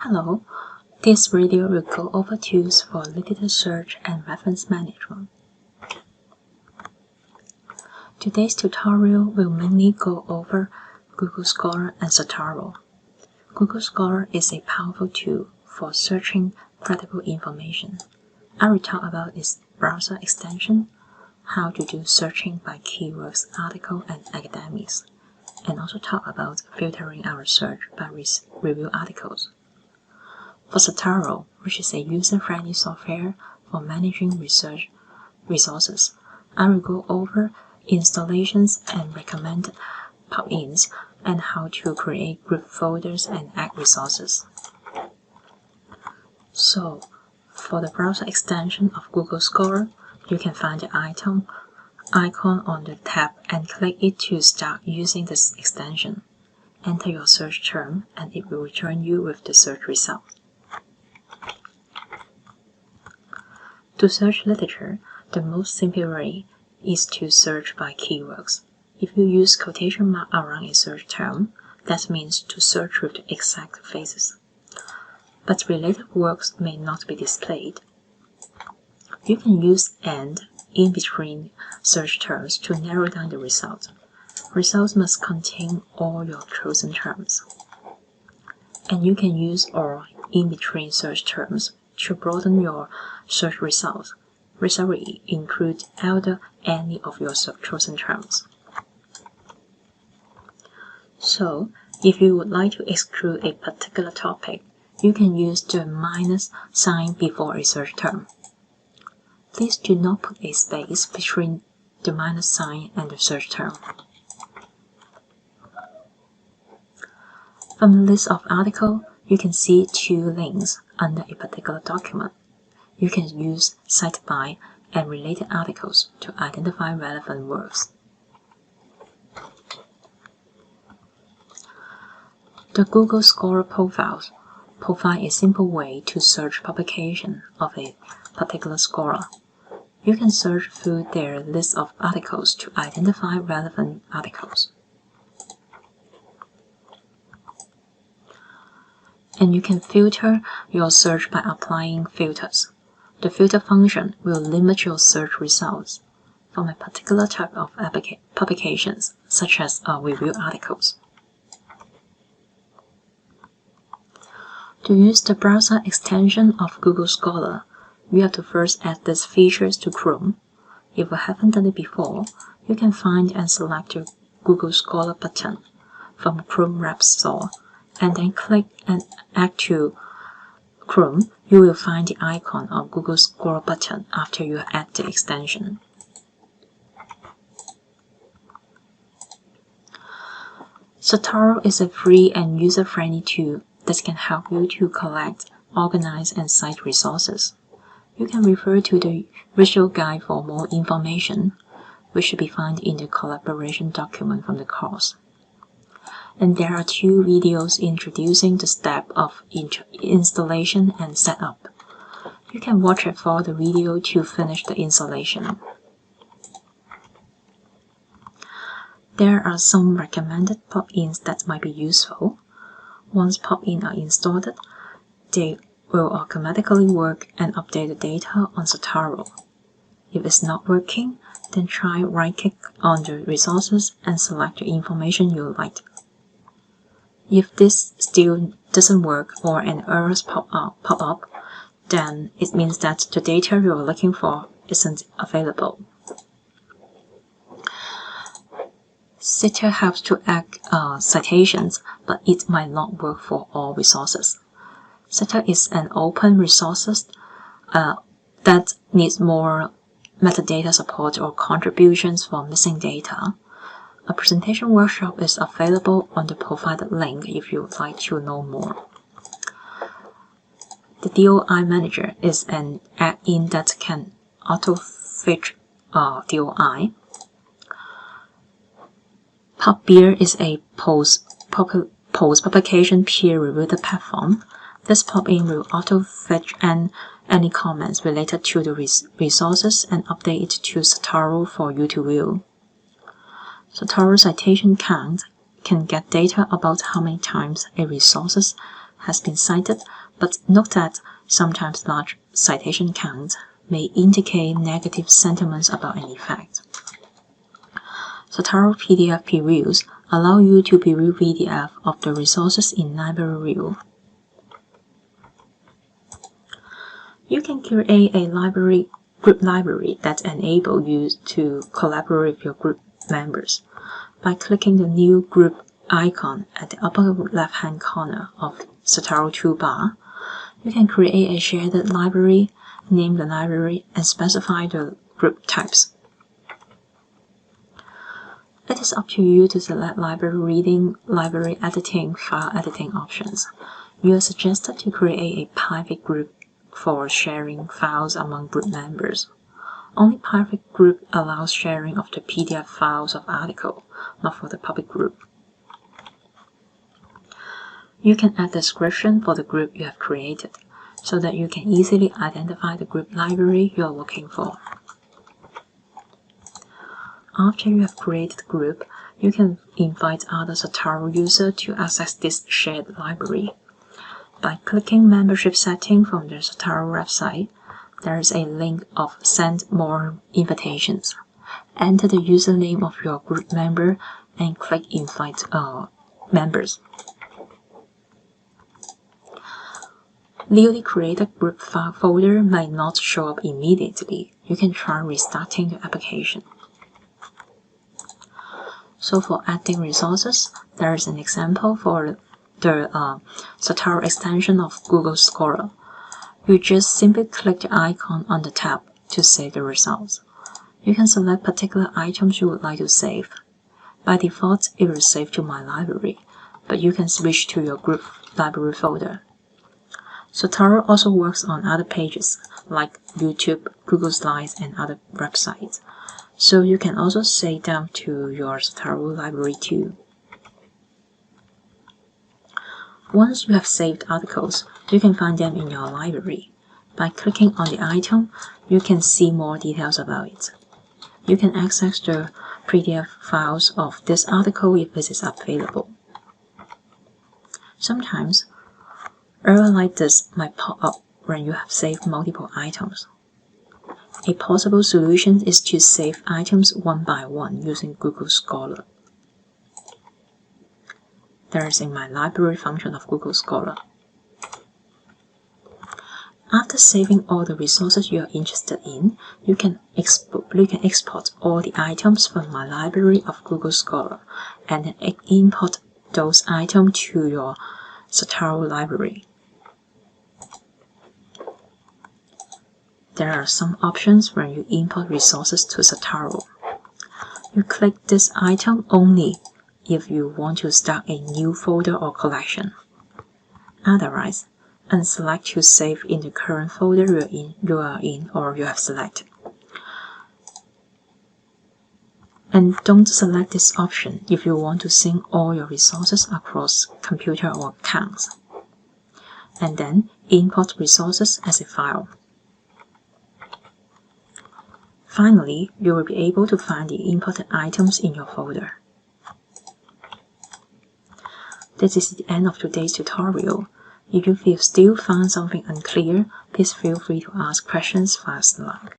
Hello, this video will go over tools for literature search and reference management. Today's tutorial will mainly go over Google Scholar and Zotero. Google Scholar is a powerful tool for searching credible information. I will talk about its browser extension, how to do searching by keywords, article, and academics, and also talk about filtering our search by review articles. For Zotero, which is a user-friendly software for managing research resources, I will go over installations and recommend plugins and how to create group folders and add resources. So, for the browser extension of Google Scholar, you can find the icon on the tab and click it to start using this extension. Enter your search term and it will return you with the search result. To search literature, the most simple way is to search by keywords. If you use quotation mark around a search term, that means to search with the exact phrases. But related words may not be displayed. You can use AND in between search terms to narrow down the result. Results must contain all your chosen terms. And you can use OR in between search terms to broaden your search results. Result will include either any of your chosen terms. So, if you would like to exclude a particular topic, you can use the minus sign before a search term. Please do not put a space between the minus sign and the search term. From the list of articles, you can see two links under a particular document. You can use Cite By and related articles to identify relevant words. The Google Scholar profiles provide a simple way to search publication of a particular scholar. You can search through their list of articles to identify relevant articles. And you can filter your search by applying filters. The filter function will limit your search results from a particular type of publications, such as review articles. To use the browser extension of Google Scholar, you have to first add these features to Chrome. If you haven't done it before, you can find and select the Google Scholar button from Chrome Web Store, and then click and add to Chrome. You will find the icon of Google Scholar button after you add the extension. Zotero is a free and user-friendly tool that can help you to collect, organize, and cite resources. You can refer to the visual guide for more information, which should be found in the collaboration document from the course. And there are two videos introducing the step of installation and setup. You can watch it for the video to finish the installation. There are some recommended plugins that might be useful. Once plugins are installed, they will automatically work and update the data on Zotero. If it's not working, then try right-click on the resources and select the information you like. If this still doesn't work or an error pop up, then it means that the data you are looking for isn't available. Zotero helps to add citations, but it might not work for all resources. Zotero is an open resource that needs more metadata support or contributions for missing data. A presentation workshop is available on the provided link if you would like to know more. The DOI Manager is an add-in that can auto-fetch DOI. PubPeer is a post-publication peer-reviewed platform. This plugin will auto-fetch any comments related to the resources and update it to Zotero for you to view. Zotero citation count can get data about how many times a resource has been cited, but note that sometimes large citation counts may indicate negative sentiments about an effect. Zotero PDF previews allow you to preview PDF of the resources in library view. You can create a group library that enables you to collaborate with your group members. By clicking the new group icon at the upper left-hand corner of Zotero toolbar, you can create a shared library, name the library, and specify the group types. It is up to you to select library reading, library editing, file editing options. You are suggested to create a private group for sharing files among group members. Only private group allows sharing of the PDF files of article, not for the public group. You can add description for the group you have created, so that you can easily identify the group library you are looking for. After you have created the group, you can invite other Zotero users to access this shared library. By clicking Membership Setting from the Zotero website, there is a link of Send More Invitations. Enter the username of your group member and click Invite Members. Newly created group file folder might not show up immediately. You can try restarting the application. So for adding resources, there is an example for the Zotero extension of Google Scholar. You just simply click the icon on the tab to save the results. You can select particular items you would like to save. By default, it will save to My Library, but you can switch to your group library folder. Zotero also works on other pages, like YouTube, Google Slides, and other websites. So you can also save them to your Zotero library too. Once you have saved articles, you can find them in your library. By clicking on the item, you can see more details about it. You can access the PDF files of this article if it is available. Sometimes, errors like this might pop up when you have saved multiple items. A possible solution is to save items one by one using Google Scholar. There is a My Library function of Google Scholar. After saving all the resources you are interested in, you can export all the items from My Library of Google Scholar and then import those items to your Zotero library. There are some options when you import resources to Zotero. You click this item only if you want to start a new folder or collection. Otherwise, unselect to save in the current folder you are in or you have selected. And don't select this option if you want to sync all your resources across computer or accounts. And then import resources as a file. Finally, you will be able to find the imported items in your folder. This is the end of today's tutorial. If you still found something unclear, please feel free to ask questions via Slack.